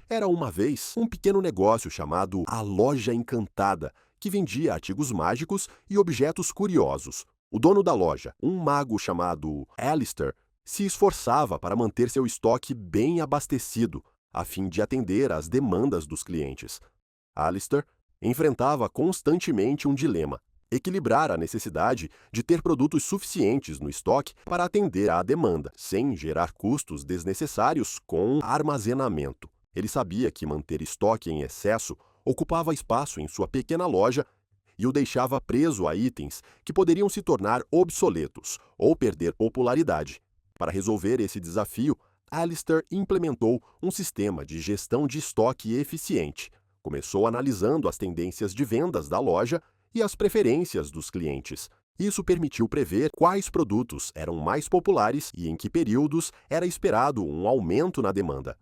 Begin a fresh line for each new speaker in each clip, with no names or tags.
Era uma vez um pequeno negócio chamado A Loja Encantada, que vendia artigos mágicos e objetos curiosos. O dono da loja, um mago chamado Alistair, se esforçava para manter seu estoque bem abastecido, a fim de atender às demandas dos clientes. Alistair enfrentava constantemente um dilema: equilibrar a necessidade de ter produtos suficientes no estoque para atender à demanda, sem gerar custos desnecessários com armazenamento. Ele sabia que manter estoque em excesso ocupava espaço em sua pequena loja e o deixava preso a itens que poderiam se tornar obsoletos ou perder popularidade. Para resolver esse desafio, Alistair implementou um sistema de gestão de estoque eficiente. Começou analisando as tendências de vendas da loja e as preferências dos clientes. Isso permitiu prever quais produtos eram mais populares e em que períodos era esperado um aumento na demanda.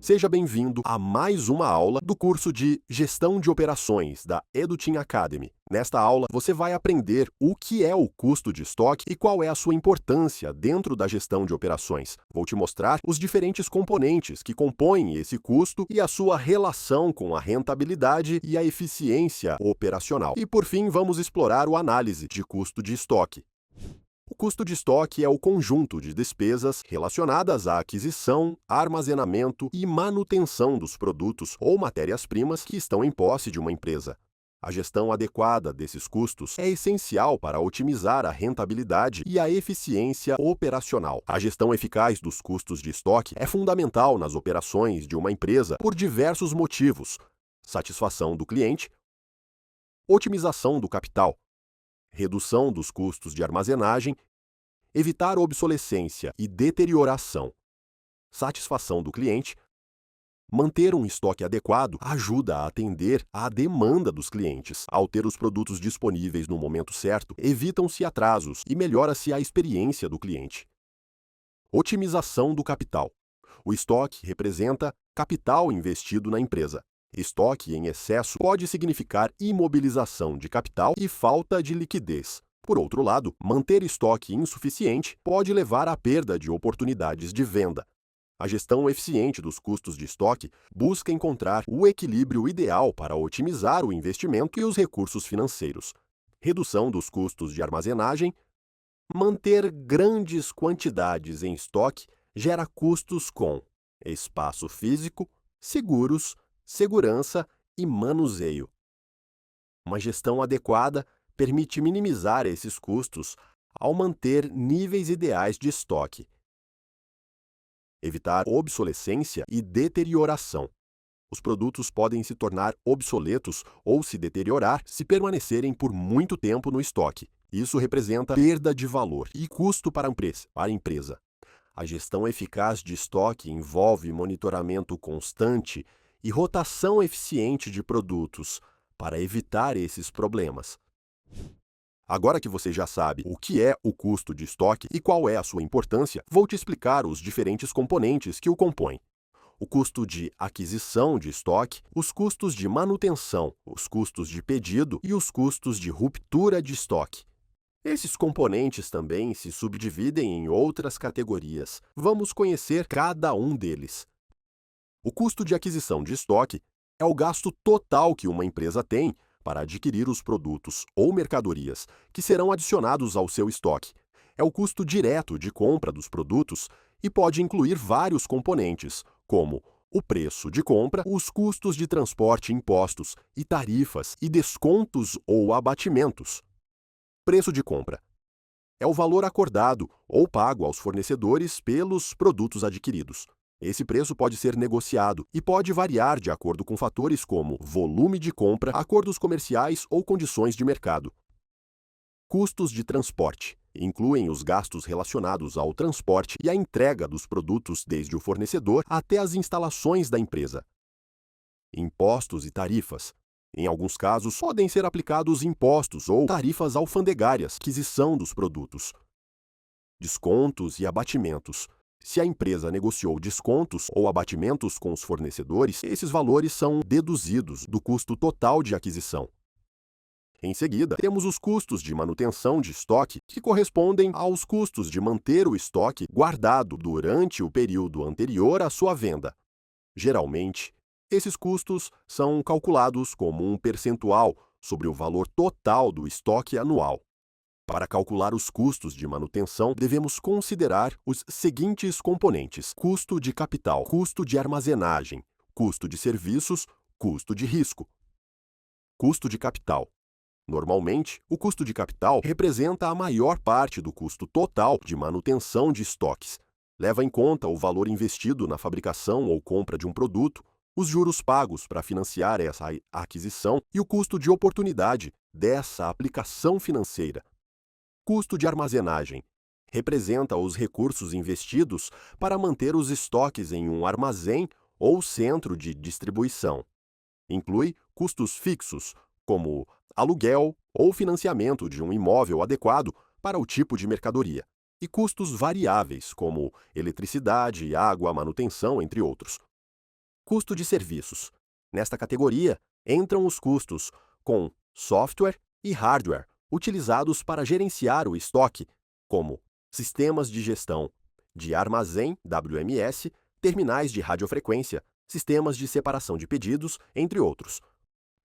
Seja bem-vindo a mais uma aula do curso de Gestão de Operações da EduTeam Academy. Nesta aula, você vai aprender o que é o custo de estoque e qual é a sua importância dentro da gestão de operações. Vou te mostrar os diferentes componentes que compõem esse custo e a sua relação com a rentabilidade e a eficiência operacional. E, por fim, vamos explorar o análise de custo de estoque. O custo de estoque é o conjunto de despesas relacionadas à aquisição, armazenamento e manutenção dos produtos ou matérias-primas que estão em posse de uma empresa. A gestão adequada desses custos é essencial para otimizar a rentabilidade e a eficiência operacional. A gestão eficaz dos custos de estoque é fundamental nas operações de uma empresa por diversos motivos: satisfação do cliente, otimização do capital, redução dos custos de armazenagem, evitar obsolescência e deterioração, satisfação do cliente. Manter um estoque adequado ajuda a atender à demanda dos clientes. Ao ter os produtos disponíveis no momento certo, evitam-se atrasos e melhora-se a experiência do cliente. Otimização do capital. O estoque representa capital investido na empresa. Estoque em excesso pode significar imobilização de capital e falta de liquidez. Por outro lado, manter estoque insuficiente pode levar à perda de oportunidades de venda. A gestão eficiente dos custos de estoque busca encontrar o equilíbrio ideal para otimizar o investimento e os recursos financeiros. Redução dos custos de armazenagem. Manter grandes quantidades em estoque gera custos com espaço físico, seguros, segurança e manuseio. Uma gestão adequada permite minimizar esses custos ao manter níveis ideais de estoque. Evitar obsolescência e deterioração. Os produtos podem se tornar obsoletos ou se deteriorar se permanecerem por muito tempo no estoque. Isso representa perda de valor e custo para a empresa. A gestão eficaz de estoque envolve monitoramento constante e rotação eficiente de produtos para evitar esses problemas. Agora que você já sabe o que é o custo de estoque e qual é a sua importância, vou te explicar os diferentes componentes que o compõem. O custo de aquisição de estoque, os custos de manutenção, os custos de pedido e os custos de ruptura de estoque. Esses componentes também se subdividem em outras categorias. Vamos conhecer cada um deles. O custo de aquisição de estoque é o gasto total que uma empresa tem para adquirir os produtos ou mercadorias que serão adicionados ao seu estoque. É o custo direto de compra dos produtos e pode incluir vários componentes, como o preço de compra, os custos de transporte impostos e tarifas e descontos ou abatimentos. Preço de compra é o valor acordado ou pago aos fornecedores pelos produtos adquiridos. Esse preço pode ser negociado e pode variar de acordo com fatores como volume de compra, acordos comerciais ou condições de mercado. Custos de transporte incluem os gastos relacionados ao transporte e à entrega dos produtos desde o fornecedor até as instalações da empresa. Impostos e tarifas. Em alguns casos, podem ser aplicados impostos ou tarifas alfandegárias, aquisição dos produtos. Descontos e abatimentos. Se a empresa negociou descontos ou abatimentos com os fornecedores, esses valores são deduzidos do custo total de aquisição. Em seguida, temos os custos de manutenção de estoque, que correspondem aos custos de manter o estoque guardado durante o período anterior à sua venda. Geralmente, esses custos são calculados como um percentual sobre o valor total do estoque anual. Para calcular os custos de manutenção, devemos considerar os seguintes componentes: custo de capital, custo de armazenagem, custo de serviços, custo de risco. Custo de capital. Normalmente, o custo de capital representa a maior parte do custo total de manutenção de estoques. Leva em conta o valor investido na fabricação ou compra de um produto, os juros pagos para financiar essa aquisição e o custo de oportunidade dessa aplicação financeira. Custo de armazenagem. Representa os recursos investidos para manter os estoques em um armazém ou centro de distribuição. Inclui custos fixos, como aluguel ou financiamento de um imóvel adequado para o tipo de mercadoria, e custos variáveis, como eletricidade, água, manutenção, entre outros. Custo de serviços. Nesta categoria, entram os custos com software e hardware utilizados para gerenciar o estoque, como sistemas de gestão de armazém, WMS, terminais de radiofrequência, sistemas de separação de pedidos, entre outros.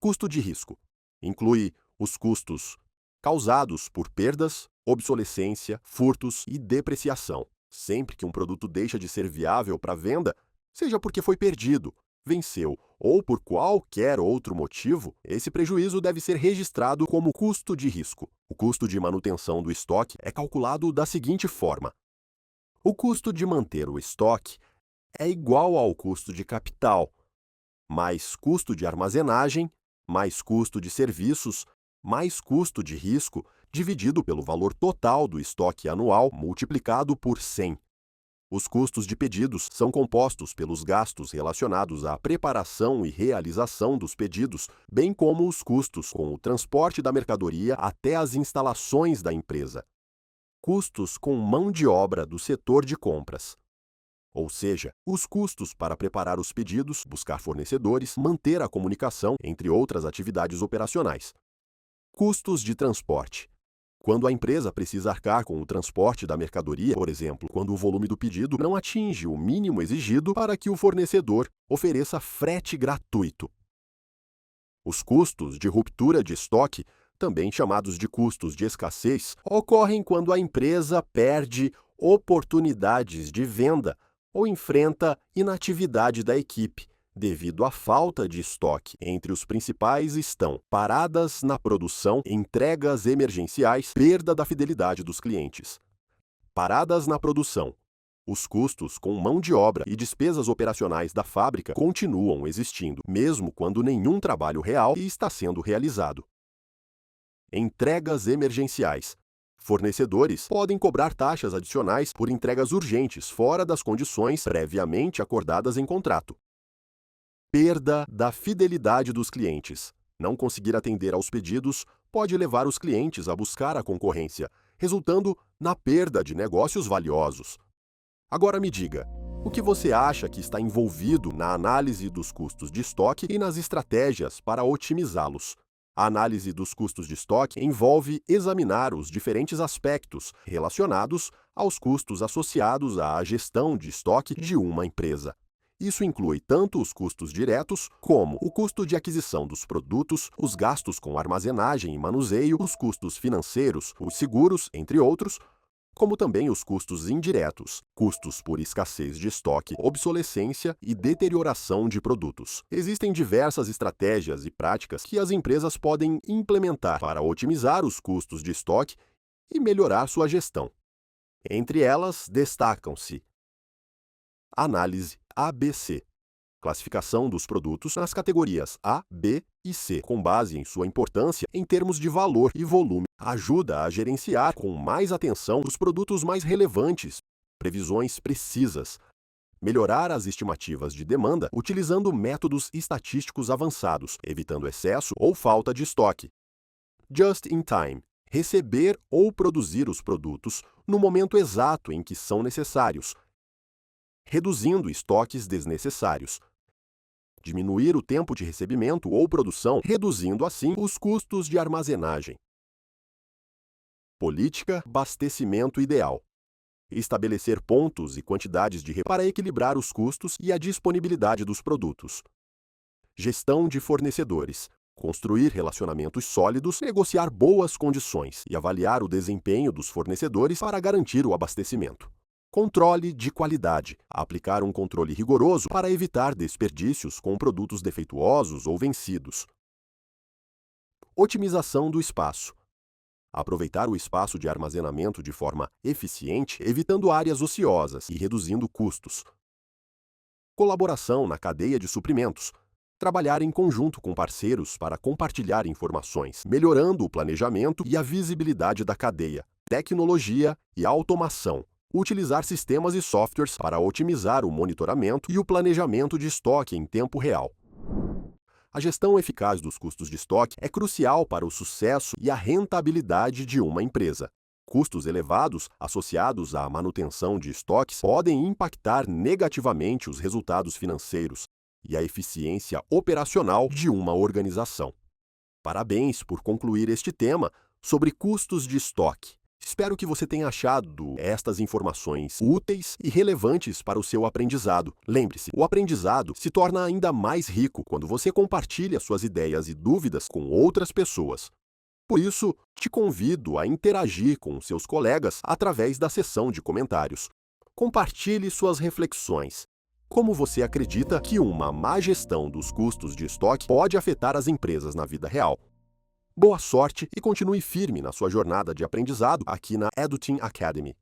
Custo de risco. Inclui os custos causados por perdas, obsolescência, furtos e depreciação. Sempre que um produto deixa de ser viável para venda, seja porque foi perdido, venceu ou por qualquer outro motivo, esse prejuízo deve ser registrado como custo de risco. O custo de manutenção do estoque é calculado da seguinte forma: o custo de manter o estoque é igual ao custo de capital, mais custo de armazenagem, mais custo de serviços, mais custo de risco, dividido pelo valor total do estoque anual multiplicado por 100. Os custos de pedidos são compostos pelos gastos relacionados à preparação e realização dos pedidos, bem como os custos com o transporte da mercadoria até as instalações da empresa. Custos com mão de obra do setor de compras. Ou seja, os custos para preparar os pedidos, buscar fornecedores, manter a comunicação, entre outras atividades operacionais. Custos de transporte. Quando a empresa precisa arcar com o transporte da mercadoria, por exemplo, quando o volume do pedido não atinge o mínimo exigido para que o fornecedor ofereça frete gratuito. Os custos de ruptura de estoque, também chamados de custos de escassez, ocorrem quando a empresa perde oportunidades de venda ou enfrenta inatividade da equipe, devido à falta de estoque. Entre os principais estão paradas na produção, entregas emergenciais, perda da fidelidade dos clientes. Paradas na produção. Os custos com mão de obra e despesas operacionais da fábrica continuam existindo, mesmo quando nenhum trabalho real está sendo realizado. Entregas emergenciais. Fornecedores podem cobrar taxas adicionais por entregas urgentes fora das condições previamente acordadas em contrato. Perda da fidelidade dos clientes. Não conseguir atender aos pedidos pode levar os clientes a buscar a concorrência, resultando na perda de negócios valiosos. Agora me diga, o que você acha que está envolvido na análise dos custos de estoque e nas estratégias para otimizá-los? A análise dos custos de estoque envolve examinar os diferentes aspectos relacionados aos custos associados à gestão de estoque de uma empresa. Isso inclui tanto os custos diretos, como o custo de aquisição dos produtos, os gastos com armazenagem e manuseio, os custos financeiros, os seguros, entre outros, como também os custos indiretos, custos por escassez de estoque, obsolescência e deterioração de produtos. Existem diversas estratégias e práticas que as empresas podem implementar para otimizar os custos de estoque e melhorar sua gestão. Entre elas, destacam-se: análise ABC, classificação dos produtos nas categorias A, B e C, com base em sua importância em termos de valor e volume. Ajuda a gerenciar com mais atenção os produtos mais relevantes, previsões precisas. Melhorar as estimativas de demanda utilizando métodos estatísticos avançados, evitando excesso ou falta de estoque. Just in time, receber ou produzir os produtos no momento exato em que são necessários, reduzindo estoques desnecessários. Diminuir o tempo de recebimento ou produção, reduzindo assim os custos de armazenagem. Política abastecimento ideal. Estabelecer pontos e quantidades de para equilibrar os custos e a disponibilidade dos produtos. Gestão de fornecedores. Construir relacionamentos sólidos, negociar boas condições e avaliar o desempenho dos fornecedores para garantir o abastecimento. Controle de qualidade. Aplicar um controle rigoroso para evitar desperdícios com produtos defeituosos ou vencidos. Otimização do espaço. Aproveitar o espaço de armazenamento de forma eficiente, evitando áreas ociosas e reduzindo custos. Colaboração na cadeia de suprimentos. Trabalhar em conjunto com parceiros para compartilhar informações, melhorando o planejamento e a visibilidade da cadeia. Tecnologia e automação. Utilizar sistemas e softwares para otimizar o monitoramento e o planejamento de estoque em tempo real. A gestão eficaz dos custos de estoque é crucial para o sucesso e a rentabilidade de uma empresa. Custos elevados associados à manutenção de estoques podem impactar negativamente os resultados financeiros e a eficiência operacional de uma organização. Parabéns por concluir este tema sobre custos de estoque. Espero que você tenha achado estas informações úteis e relevantes para o seu aprendizado. Lembre-se, o aprendizado se torna ainda mais rico quando você compartilha suas ideias e dúvidas com outras pessoas. Por isso, te convido a interagir com seus colegas através da seção de comentários. Compartilhe suas reflexões. Como você acredita que uma má gestão dos custos de estoque pode afetar as empresas na vida real? Boa sorte e continue firme na sua jornada de aprendizado aqui na Eduteam Academy.